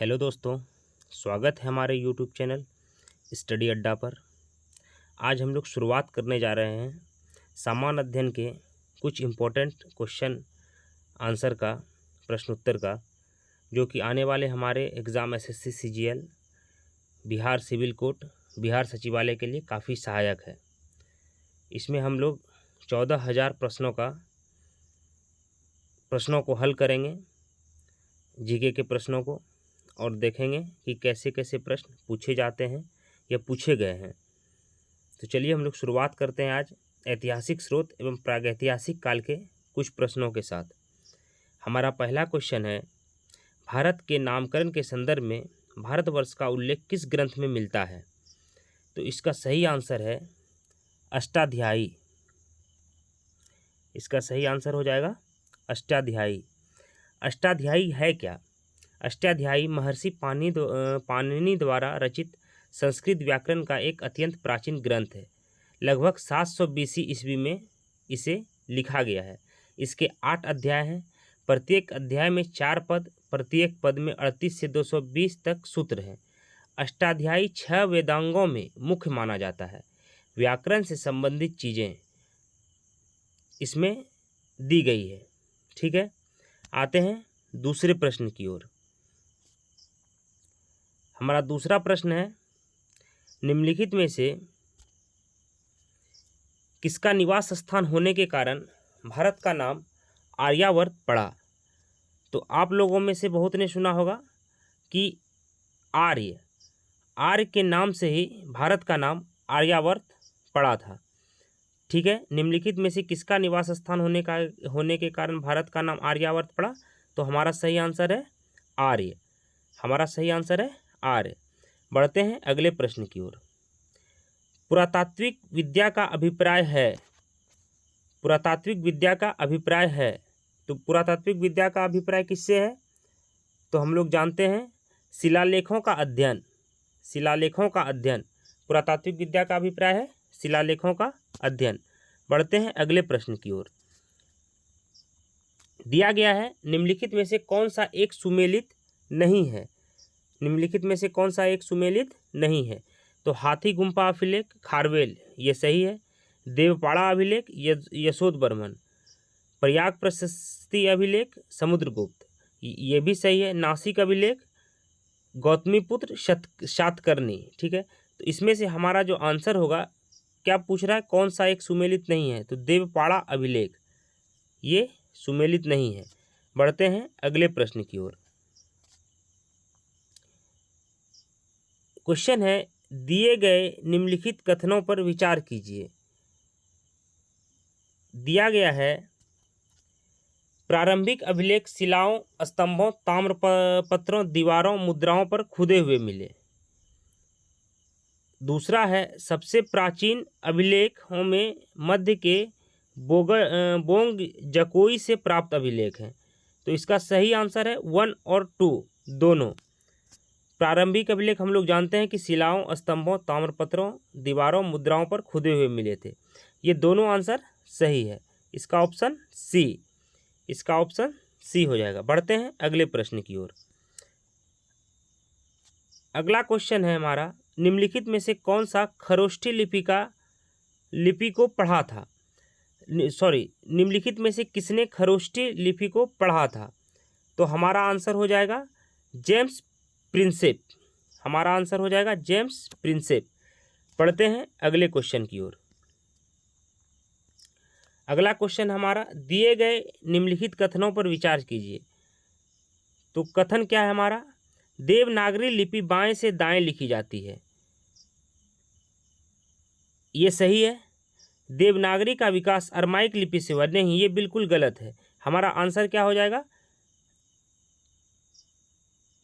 Hello दोस्तों, स्वागत है हमारे यूट्यूब चैनल स्टडी अड्डा पर। आज हम लोग शुरुआत करने जा रहे हैं सामान्य अध्ययन के कुछ इम्पोर्टेंट क्वेश्चन आंसर का, प्रश्नोत्तर का, जो कि आने वाले हमारे exam SSC CGL, Bihar civil court, Bihar सचिवालय के लिए काफ़ी सहायक है। इसमें हम लोग 14,000 प्रश्नों को हल करेंगे, जीके के प्रश्नों को, और देखेंगे कि कैसे कैसे प्रश्न पूछे जाते हैं या पूछे गए हैं। तो चलिए हम लोग शुरुआत करते हैं आज ऐतिहासिक स्रोत एवं प्रागैतिहासिक काल के कुछ प्रश्नों के साथ। हमारा पहला क्वेश्चन है, भारत के नामकरण के संदर्भ में भारतवर्ष का उल्लेख किस ग्रंथ में मिलता है? तो इसका सही आंसर है अष्टाध्यायी। इसका सही आंसर हो जाएगा अष्टाध्यायी। अष्टाध्यायी है क्या? अष्टाध्यायी महर्षि पाणिनि द्वारा रचित संस्कृत व्याकरण का एक अत्यंत प्राचीन ग्रंथ है। लगभग 700 BC ईस्वी में इसे लिखा गया है। इसके 8 अध्याय हैं। प्रत्येक अध्याय में 4 पद, प्रत्येक पद में 38 से 220 तक सूत्र हैं। अष्टाध्यायी 6 वेदांगों में मुख्य माना जाता है। व्याकरण से संबंधित चीज़ें इसमें दी गई है। ठीक है, आते हैं दूसरे प्रश्न की ओर। हमारा दूसरा प्रश्न है, निम्नलिखित में से किसका निवास स्थान होने के कारण भारत का नाम आर्यावर्त पड़ा? तो आप लोगों में से बहुत ने सुना होगा कि आर्य के नाम से ही भारत का नाम आर्यावर्त पड़ा था। ठीक है, निम्नलिखित में से किसका निवास स्थान होने के कारण भारत का नाम आर्यावर्त पड़ा? तो हमारा सही आंसर है आर्य। हमारा सही आंसर है आर्य। बढ़ते हैं अगले प्रश्न की ओर। पुरातात्विक विद्या का अभिप्राय है। पुरातात्विक विद्या का अभिप्राय है। तो पुरातात्विक विद्या का अभिप्राय किससे है? तो हम लोग जानते हैं शिलालेखों का अध्ययन। शिलालेखों का अध्ययन पुरातात्विक विद्या का अभिप्राय है, शिलालेखों का अध्ययन। बढ़ते हैं अगले प्रश्न की ओर। दिया गया है, निम्नलिखित में से कौन सा एक सुमेलित नहीं है? निम्नलिखित में से कौन सा एक सुमेलित नहीं है? तो हाथी गुम्फा अभिलेख खारवेल, ये सही है। देवपाड़ा अभिलेख यशोधवर्मन। प्रयाग प्रशस्ति अभिलेख समुद्रगुप्त, ये भी सही है। नासिक अभिलेख गौतमीपुत्र शातकर्णी। ठीक है, तो इसमें से हमारा जो आंसर होगा, क्या पूछ रहा है, कौन सा एक सुमेलित नहीं है? तो देवपाड़ा अभिलेख ये सुमेलित नहीं है। बढ़ते हैं अगले प्रश्न की ओर। क्वेश्चन है, दिए गए निम्नलिखित कथनों पर विचार कीजिए। दिया गया है, प्रारंभिक अभिलेख शिलाओं, स्तंभों, ताम्रपत्रों, दीवारों, मुद्राओं पर खुदे हुए मिले। दूसरा है, सबसे प्राचीन अभिलेखों में मध्य के बोंग जकोई से प्राप्त अभिलेख हैं। तो इसका सही आंसर है 1 और 2 दोनों। प्रारंभिक अभिलेख हम लोग जानते हैं कि शिलाओं, स्तंभों, ताम्रपत्रों, दीवारों, मुद्राओं पर खुदे हुए मिले थे। ये दोनों आंसर सही है। इसका ऑप्शन सी हो जाएगा। बढ़ते हैं अगले प्रश्न की ओर। अगला क्वेश्चन है हमारा, निम्नलिखित में से कौन सा खरोष्ठी लिपि को पढ़ा था? निम्नलिखित में से किसने खरोष्ठी लिपि को पढ़ा था? तो हमारा आंसर हो जाएगा जेम्स प्रिंसेप। हमारा आंसर हो जाएगा जेम्स प्रिंसेप। पढ़ते हैं अगले क्वेश्चन की ओर। अगला क्वेश्चन हमारा, दिए गए निम्नलिखित कथनों पर विचार कीजिए। तो कथन क्या है हमारा? देवनागरी लिपि बाएं से दाएं लिखी जाती है, ये सही है। देवनागरी का विकास अरमाइक लिपि से हुआ, नहीं, ये बिल्कुल गलत है। हमारा आंसर क्या हो जाएगा?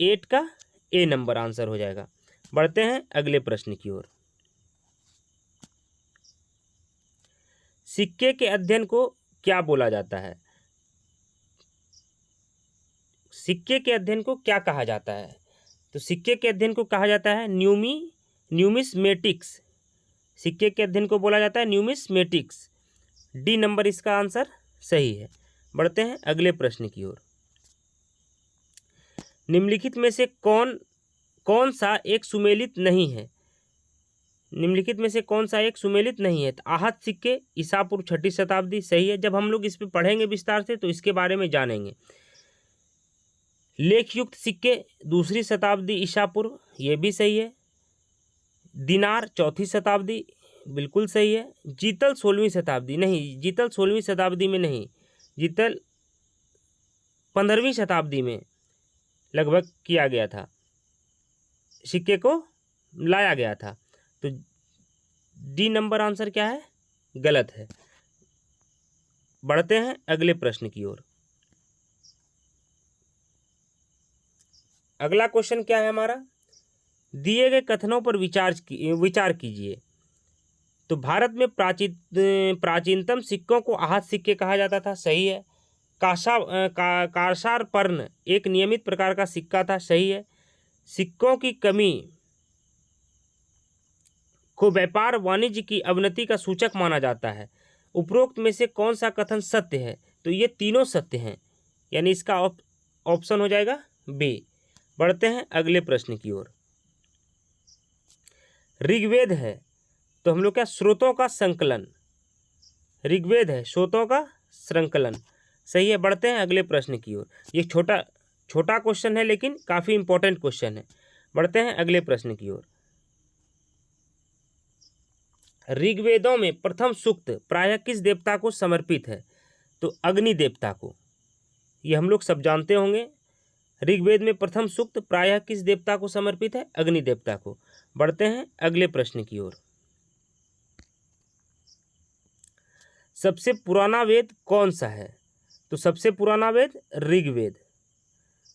8 का ए नंबर आंसर हो जाएगा। बढ़ते हैं अगले प्रश्न की ओर। सिक्के के अध्ययन को क्या बोला जाता है? सिक्के के अध्ययन को क्या कहा जाता है? तो सिक्के के अध्ययन को कहा जाता है न्यूमिस्मेटिक्स। सिक्के के अध्ययन को बोला जाता है न्यूमिस्मेटिक्स। डी नंबर इसका आंसर सही है। बढ़ते हैं अगले प्रश्न की ओर। निम्नलिखित में से कौन सा एक सुमेलित नहीं है? निम्नलिखित में से कौन सा एक सुमेलित नहीं है? तो आहत सिक्के ईसा पूर्व 6ठी शताब्दी, सही है। जब हम लोग इस पे पढ़ेंगे विस्तार से तो इसके बारे में जानेंगे। लेखयुक्त सिक्के 2री शताब्दी ईसा पूर्व, ये भी सही है। दिनार 4ठी शताब्दी, बिल्कुल सही है। जीतल 16वीं शताब्दी, नहीं, जीतल 16वीं शताब्दी में नहीं, जीतल 15वीं शताब्दी में लगभग किया गया था, सिक्के को लाया गया था। तो डी नंबर आंसर क्या है? गलत है। बढ़ते हैं अगले प्रश्न की ओर। अगला क्वेश्चन क्या है हमारा? दिए गए कथनों पर विचार कीजिए। तो भारत में प्राचीनतम सिक्कों को आहत सिक्के कहा जाता था, सही है। कांसार पर्ण एक नियमित प्रकार का सिक्का था, सही है। सिक्कों की कमी को व्यापार वाणिज्य की अवनति का सूचक माना जाता है। उपरोक्त में से कौन सा कथन सत्य है? तो ये तीनों सत्य हैं, यानी इसका ऑप्शन हो जाएगा बी। बढ़ते हैं अगले प्रश्न की ओर। ऋग्वेद है तो हम लोग क्या, स्रोतों का संकलन। ऋग्वेद है स्रोतों का संकलन, सही है। बढ़ते हैं अगले प्रश्न की ओर। ये छोटा क्वेश्चन है लेकिन काफ़ी इंपॉर्टेंट क्वेश्चन है। बढ़ते हैं अगले प्रश्न की ओर। ऋग्वेदों में प्रथम सूक्त प्रायः किस देवता को समर्पित है? तो अग्नि देवता को, ये हम लोग सब जानते होंगे। ऋग्वेद में प्रथम सूक्त प्रायः किस देवता को समर्पित है? अग्नि देवता को। बढ़ते हैं अगले प्रश्न की ओर। सबसे पुराना वेद कौन सा है? तो सबसे पुराना वेद ऋग्वेद।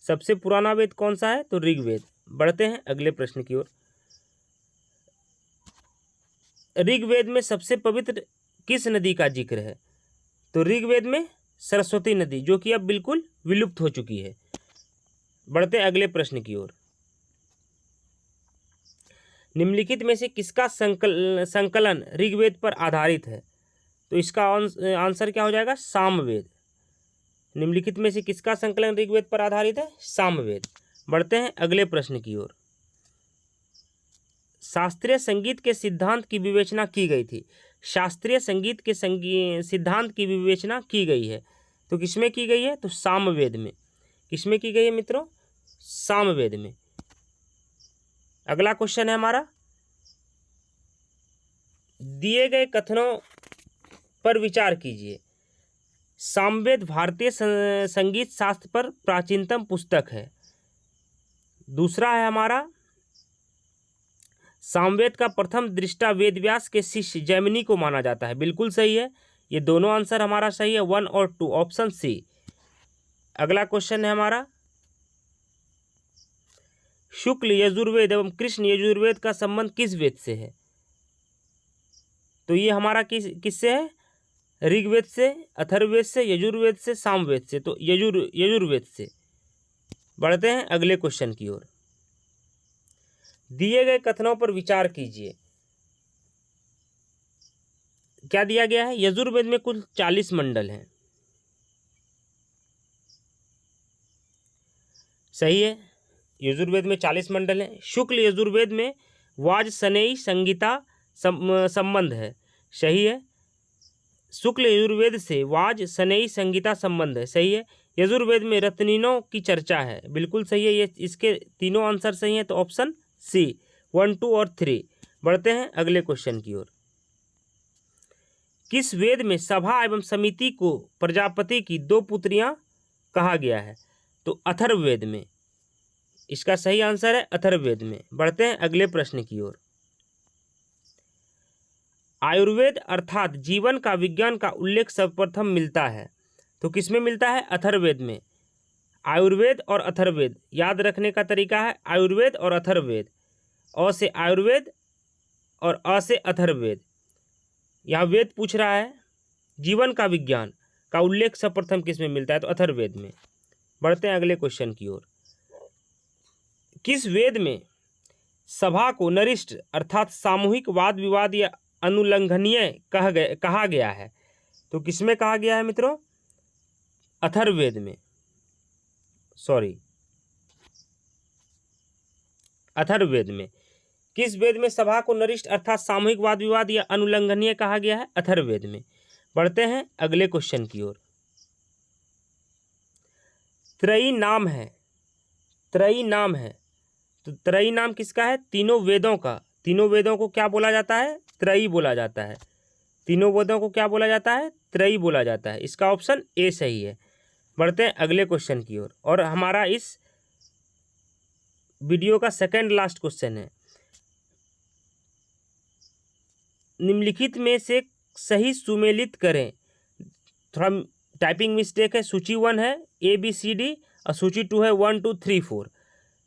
सबसे पुराना वेद कौन सा है? तो ऋग्वेद। बढ़ते हैं अगले प्रश्न की ओर। ऋग्वेद में सबसे पवित्र किस नदी का जिक्र है? तो ऋग्वेद में सरस्वती नदी, जो कि अब बिल्कुल विलुप्त हो चुकी है। बढ़ते हैं अगले प्रश्न की ओर। निम्नलिखित में से किसका संकलन ऋग्वेद पर आधारित है? तो इसका आंसर क्या हो जाएगा? सामवेद। निम्नलिखित में से किसका संकलन ऋग्वेद पर आधारित है? सामवेद। बढ़ते हैं अगले प्रश्न की ओर। शास्त्रीय संगीत के सिद्धांत की विवेचना की गई थी। शास्त्रीय संगीत के सिद्धांत की विवेचना की गई है, तो किसमें की गई है? तो सामवेद में। किसमें की गई है मित्रों? सामवेद में। अगला क्वेश्चन है हमारा, दिए गए कथनों पर विचार कीजिए। सामवेद भारतीय संगीत शास्त्र पर प्राचीनतम पुस्तक है। दूसरा है हमारा, सामवेद का प्रथम दृष्टा वेदव्यास के शिष्य जैमिनी को माना जाता है। बिल्कुल सही है। ये दोनों आंसर हमारा सही है, 1 और 2, ऑप्शन सी। अगला क्वेश्चन है हमारा, शुक्ल यजुर्वेद एवं कृष्ण यजुर्वेद का संबंध किस वेद से है? तो ये हमारा किससे है? ऋग्वेद से, अथर्ववेद से, यजुर्वेद से, सामवेद से। तो यजुर्वेद से। बढ़ते हैं अगले क्वेश्चन की ओर। दिए गए कथनों पर विचार कीजिए। क्या दिया गया है? यजुर्वेद में कुल 40 मंडल हैं, सही है। यजुर्वेद में 40 मंडल हैं। शुक्ल यजुर्वेद में वाजसनेयी संगीता संबंध है, सही है। शुक्ल यजुर्वेद से वाजसनेयी संगीता संबंध है, सही है। यजुर्वेद में रत्निनों की चर्चा है, बिल्कुल सही है। ये इसके तीनों आंसर सही हैं, तो ऑप्शन सी 1, 2 और 3। बढ़ते हैं अगले क्वेश्चन की ओर। किस वेद में सभा एवं समिति को प्रजापति की 2 पुत्रियां कहा गया है? तो अथर्ववेद में। इसका सही आंसर है अथर्ववेद में। बढ़ते हैं अगले प्रश्न की ओर। आयुर्वेद अर्थात जीवन का विज्ञान का उल्लेख सर्वप्रथम मिलता है, तो किसमें मिलता है? अथर्ववेद में। आयुर्वेद और अथर्ववेद याद रखने का तरीका है, आयुर्वेद और अथर्ववेद। अ से आयुर्वेद और अ से अथर्ववेद। यहाँ वेद पूछ रहा है, जीवन का विज्ञान का उल्लेख सर्वप्रथम किसमें मिलता है? तो अथर्ववेद में। बढ़ते हैं अगले क्वेश्चन की ओर। किस वेद में सभा को नरिष्ठ अर्थात सामूहिक वाद विवाद या अनुल्लंघनीय कहा गया है? तो किसमें कहा गया है मित्रों? अथर्ववेद में। सॉरी, अथर्ववेद में। किस वेद में सभा को नरिष्ठ अर्थात सामूहिक वाद विवाद या अनुल्लंघनीय कहा गया है? अथर्ववेद में। बढ़ते हैं अगले क्वेश्चन की ओर। त्रयी नाम है, त्रयी नाम है, तो त्रयी नाम किसका है? तीनों वेदों का। तीनों वेदों को क्या बोला जाता है? त्रयी बोला जाता है। तीनों वेदों को क्या बोला जाता है? त्रयी बोला जाता है। इसका ऑप्शन ए सही है। बढ़ते हैं अगले क्वेश्चन की ओर, और हमारा इस वीडियो का सेकंड लास्ट क्वेश्चन है। निम्नलिखित में से सही सुमेलित करें। थोड़ा टाइपिंग मिस्टेक है। सूची 1 है ABCD और सूची 2 है 1 2 3 4।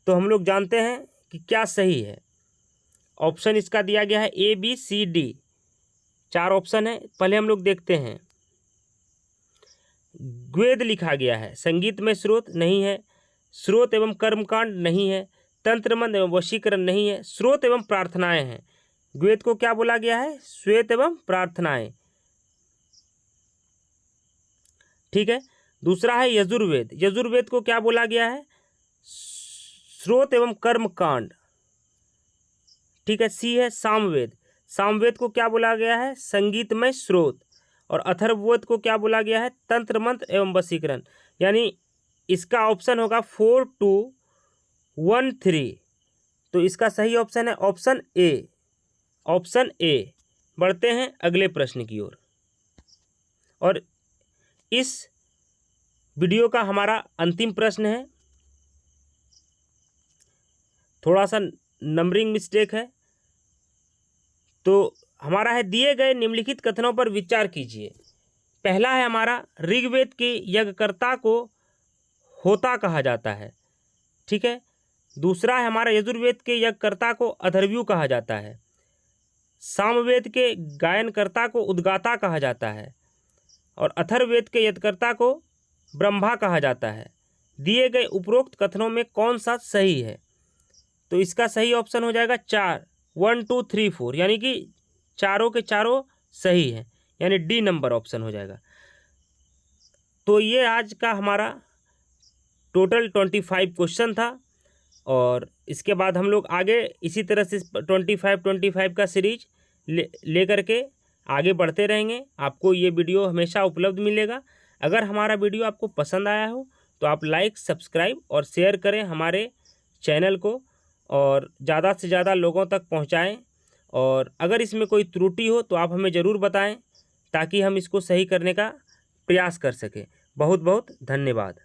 तो हम लोग जानते हैं कि क्या सही है। ऑप्शन इसका दिया गया है ABCD, 4 ऑप्शन है। पहले हम लोग देखते हैं। वेद लिखा गया है, संगीत में स्रोत नहीं है, स्रोत एवं कर्मकांड नहीं है, तंत्र मंत्र एवं वशीकरण नहीं है, स्रोत एवं प्रार्थनाएं हैं। वेद को क्या बोला गया है? श्वेत एवं प्रार्थनाएं। ठीक है। दूसरा है यजुर्वेद। यजुर्वेद को क्या बोला गया है? स्रोत एवं कर्मकांड। ठीक है। सी है सामवेद। सामवेद को क्या बोला गया है? संगीतमय स्रोत। और अथर्ववेद को क्या बोला गया है? तंत्र मंत्र एवं वशीकरण। यानी इसका ऑप्शन होगा 4 2 1 3। तो इसका सही ऑप्शन है ऑप्शन ए, ऑप्शन ए। बढ़ते हैं अगले प्रश्न की ओर, और इस वीडियो का हमारा अंतिम प्रश्न है। थोड़ा सा नंबरिंग मिस्टेक है। तो हमारा है, दिए गए निम्नलिखित कथनों पर विचार कीजिए। पहला है हमारा, ऋग्वेद के यज्ञकर्ता को होता कहा जाता है। ठीक है। दूसरा है हमारा, यजुर्वेद के यज्ञकर्ता को अथर्वयु कहा जाता है। सामवेद के गायनकर्ता को उद्गाता कहा जाता है। और अथर्ववेद के यज्ञकर्ता को ब्रह्मा कहा जाता है। दिए गए उपरोक्त कथनों में कौन सा सही है? तो इसका सही ऑप्शन हो जाएगा 4 1 2 3 4, यानी कि चारों के चारों सही है, यानी डी नंबर ऑप्शन हो जाएगा। तो ये आज का हमारा टोटल 25 क्वेश्चन था, और इसके बाद हम लोग आगे इसी तरह से 25 का सीरीज ले करके आगे बढ़ते रहेंगे। आपको ये वीडियो हमेशा उपलब्ध मिलेगा। अगर हमारा वीडियो आपको पसंद आया हो तो आप लाइक, सब्सक्राइब और शेयर करें हमारे चैनल को, और ज़्यादा से ज़्यादा लोगों तक पहुंचाएं। और अगर इसमें कोई त्रुटि हो तो आप हमें ज़रूर बताएं, ताकि हम इसको सही करने का प्रयास कर सकें। बहुत बहुत धन्यवाद।